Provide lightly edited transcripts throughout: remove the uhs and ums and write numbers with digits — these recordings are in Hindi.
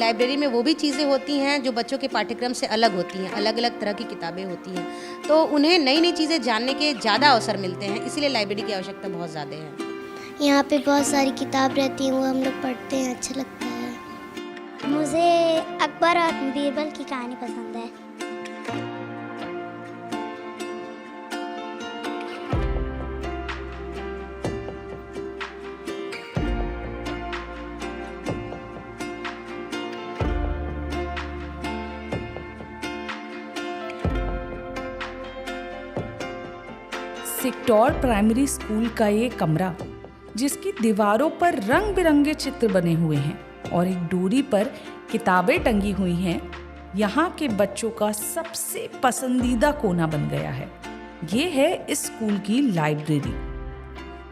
लाइब्रेरी में वो भी चीज़ें होती हैं जो बच्चों के पाठ्यक्रम से अलग होती हैं, अलग अलग तरह की किताबें होती हैं, तो उन्हें नई नई चीज़ें जानने के ज़्यादा अवसर मिलते हैं, इसीलिए लाइब्रेरी की आवश्यकता बहुत ज़्यादा है। यहाँ पे बहुत सारी किताब रहती हैं, वो हम लोग पढ़ते हैं, अच्छा लगता है। मुझे अकबर और बीरबल की कहानी पसंद है। सिक्टौर प्राइमरी स्कूल का ये कमरा, जिसकी दीवारों पर रंग बिरंगे चित्र बने हुए हैं और एक डोरी पर किताबें टंगी हुई हैं, यहाँ के बच्चों का सबसे पसंदीदा कोना बन गया है। ये है इस स्कूल की लाइब्रेरी,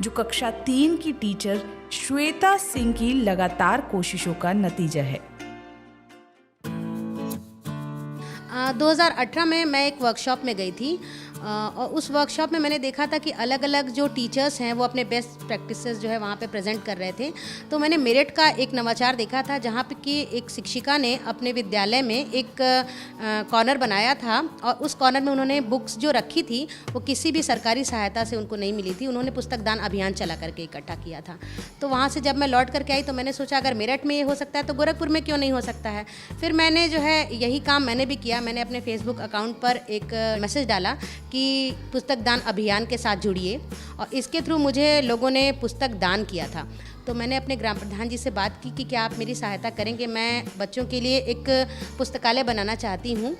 जो कक्षा 3 की टीचर श्वेता सिंह की लगातार कोशिशों का नतीजा है। 2018 में मैं एक वर्कशॉप में गई थी और उस वर्कशॉप में मैंने देखा था कि अलग अलग जो टीचर्स हैं वो अपने बेस्ट प्रैक्टिसेस जो है वहाँ पे प्रेजेंट कर रहे थे। तो मैंने मेरठ का एक नवाचार देखा था जहाँ पे कि एक शिक्षिका ने अपने विद्यालय में एक कॉर्नर बनाया था और उस कॉर्नर में उन्होंने बुक्स जो रखी थी वो किसी भी सरकारी सहायता से उनको नहीं मिली थी, उन्होंने पुस्तक दान अभियान चला करके इकट्ठा किया था। तो वहाँ से जब मैं लौट करके आई तो मैंने सोचा अगर मेरठ में ये हो सकता है तो गोरखपुर में क्यों नहीं हो सकता है। फिर मैंने जो है यही काम मैंने भी किया, मैंने अपने फेसबुक अकाउंट पर एक मैसेज डाला कि पुस्तक दान अभियान के साथ जुड़िए और इसके थ्रू मुझे लोगों ने पुस्तक दान किया था। तो मैंने अपने ग्राम प्रधान जी से बात की कि क्या आप मेरी सहायता करेंगे, मैं बच्चों के लिए एक पुस्तकालय बनाना चाहती हूँ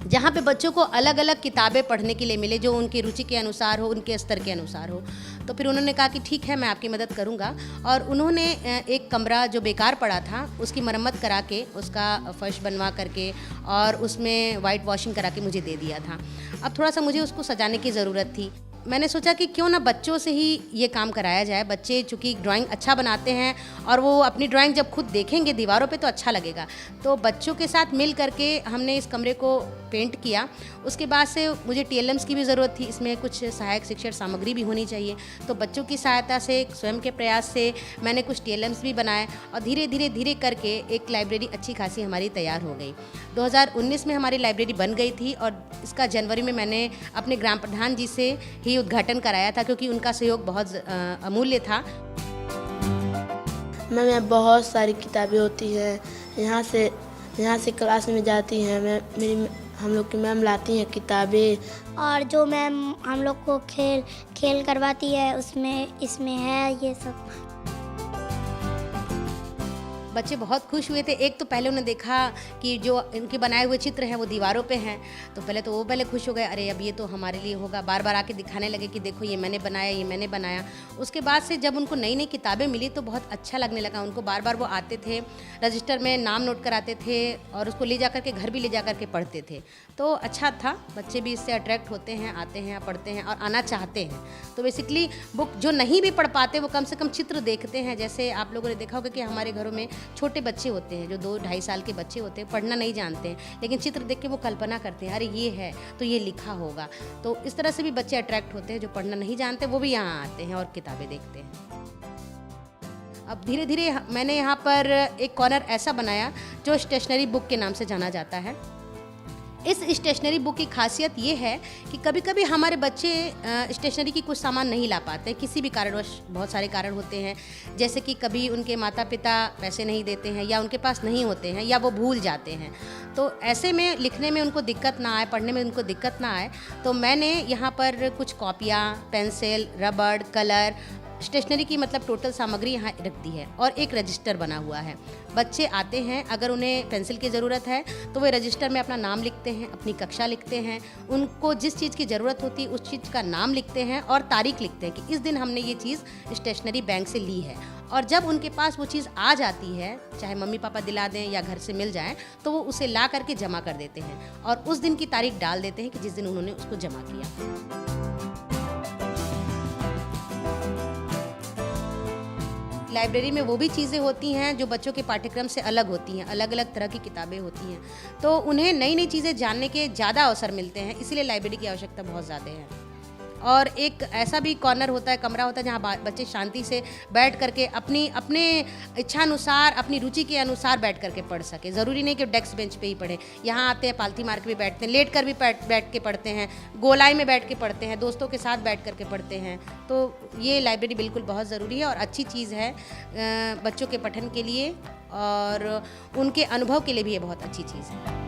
जहाँ पे बच्चों को अलग अलग किताबें पढ़ने के लिए मिले जो उनकी रुचि के अनुसार हो, उनके स्तर के अनुसार हो। तो फिर उन्होंने कहा कि ठीक है मैं आपकी मदद करूँगा और उन्होंने एक कमरा जो बेकार पड़ा था उसकी मरम्मत करा के, उसका फर्श बनवा करके और उसमें वाइट वॉशिंग करा के मुझे दे दिया था। अब थोड़ा सा मुझे उसको सजाने की ज़रूरत थी। मैंने सोचा कि क्यों ना बच्चों से ही ये काम कराया जाए। बच्चे चूँकि ड्राइंग अच्छा बनाते हैं और वो अपनी ड्राइंग जब खुद देखेंगे दीवारों पे तो अच्छा लगेगा। तो बच्चों के साथ मिल करके हमने इस कमरे को पेंट किया। उसके बाद से मुझे TLMs की भी ज़रूरत थी, इसमें कुछ सहायक शिक्षण सामग्री भी होनी चाहिए। तो बच्चों की सहायता से, स्वयं के प्रयास से मैंने कुछ TLMs भी बनाए और धीरे धीरे करके एक लाइब्रेरी अच्छी खासी हमारी तैयार हो गई। 2019 में हमारी लाइब्रेरी बन गई थी और इसका जनवरी में मैंने अपने ग्राम प्रधान जी से ही उद्घाटन कराया था क्योंकि उनका सहयोग बहुत अमूल्य था। मैम बहुत सारी किताबें होती हैं, यहाँ से क्लास में जाती हैं, हम लोग की मैम लाती हैं किताबें। और जो मैम हम लोग को खेल करवाती है इसमें है ये सब। बच्चे बहुत खुश हुए थे। एक तो पहले उन्होंने देखा कि जो इनके बनाए हुए चित्र हैं वो दीवारों पे हैं, तो पहले तो वो खुश हो गए, अरे अब ये तो हमारे लिए होगा। बार बार आके दिखाने लगे कि देखो ये मैंने बनाया, ये मैंने बनाया। उसके बाद से जब उनको नई नई किताबें मिली तो बहुत अच्छा लगने लगा उनको। बार बार वो आते थे, रजिस्टर में नाम नोट कराते थे और उसको ले जा करके घर भी ले जा करके पढ़ते थे। तो अच्छा था, बच्चे भी इससे अट्रैक्ट होते हैं, आते हैं, पढ़ते हैं और आना चाहते हैं। तो बेसिकली बुक जो नहीं भी पढ़ पाते वो कम से कम चित्र देखते हैं। जैसे आप लोगों ने देखा होगा कि हमारे घरों में छोटे बच्चे होते हैं जो 2-2.5 साल के बच्चे होते हैं, पढ़ना नहीं जानते हैं, लेकिन चित्र देख के वो कल्पना करते हैं, अरे ये है तो ये लिखा होगा। तो इस तरह से भी बच्चे अट्रैक्ट होते हैं, जो पढ़ना नहीं जानते वो भी यहाँ आते हैं और किताबें देखते हैं। अब धीरे धीरे मैंने यहाँ पर एक कॉर्नर ऐसा बनाया जो स्टेशनरी बुक के नाम से जाना जाता है। इस स्टेशनरी बुक की खासियत ये है कि कभी कभी हमारे बच्चे स्टेशनरी की कुछ सामान नहीं ला पाते, किसी भी कारणवश। बहुत सारे कारण होते हैं, जैसे कि कभी उनके माता पिता पैसे नहीं देते हैं या उनके पास नहीं होते हैं या वो भूल जाते हैं। तो ऐसे में लिखने में उनको दिक्कत ना आए, पढ़ने में उनको दिक्कत ना आए, तो मैंने यहाँ पर कुछ कॉपियाँ, पेंसिल, रबड़, कलर, स्टेशनरी की मतलब टोटल सामग्री यहाँ रख दी है और एक रजिस्टर बना हुआ है। बच्चे आते हैं, अगर उन्हें पेंसिल की ज़रूरत है तो वे रजिस्टर में अपना नाम लिखते हैं, अपनी कक्षा लिखते हैं, उनको जिस चीज़ की ज़रूरत होती है उस चीज़ का नाम लिखते हैं और तारीख लिखते हैं कि इस दिन हमने ये चीज़ स्टेशनरी बैंक से ली है। और जब उनके पास वो चीज़ आ जाती है, चाहे मम्मी पापा दिला दें या घर से मिल जाए, तो वो उसे ला करके जमा कर देते हैं और उस दिन की तारीख डाल देते हैं कि जिस दिन उन्होंने उसको जमा किया। लाइब्रेरी में वो भी चीज़ें होती हैं जो बच्चों के पाठ्यक्रम से अलग होती हैं, अलग अलग तरह की किताबें होती हैं, तो उन्हें नई नई चीज़ें जानने के ज़्यादा अवसर मिलते हैं, इसीलिए लाइब्रेरी की आवश्यकता बहुत ज़्यादा है। और एक ऐसा भी कॉर्नर होता है, कमरा होता है जहाँ बच्चे शांति से बैठ करके अपने इच्छानुसार, अपनी रुचि के अनुसार बैठ करके पढ़ सके। ज़रूरी नहीं कि डेस्क बेंच पे ही पढ़े, यहाँ आते हैं पालथी मार के भी बैठते हैं, लेट कर भी बैठ के पढ़ते हैं, गोलाई में बैठ के पढ़ते हैं, दोस्तों के साथ बैठ करके पढ़ते हैं। तो ये लाइब्रेरी बिल्कुल बहुत ज़रूरी है और अच्छी चीज़ है बच्चों के पठन के लिए, और उनके अनुभव के लिए भी ये बहुत अच्छी चीज़ है।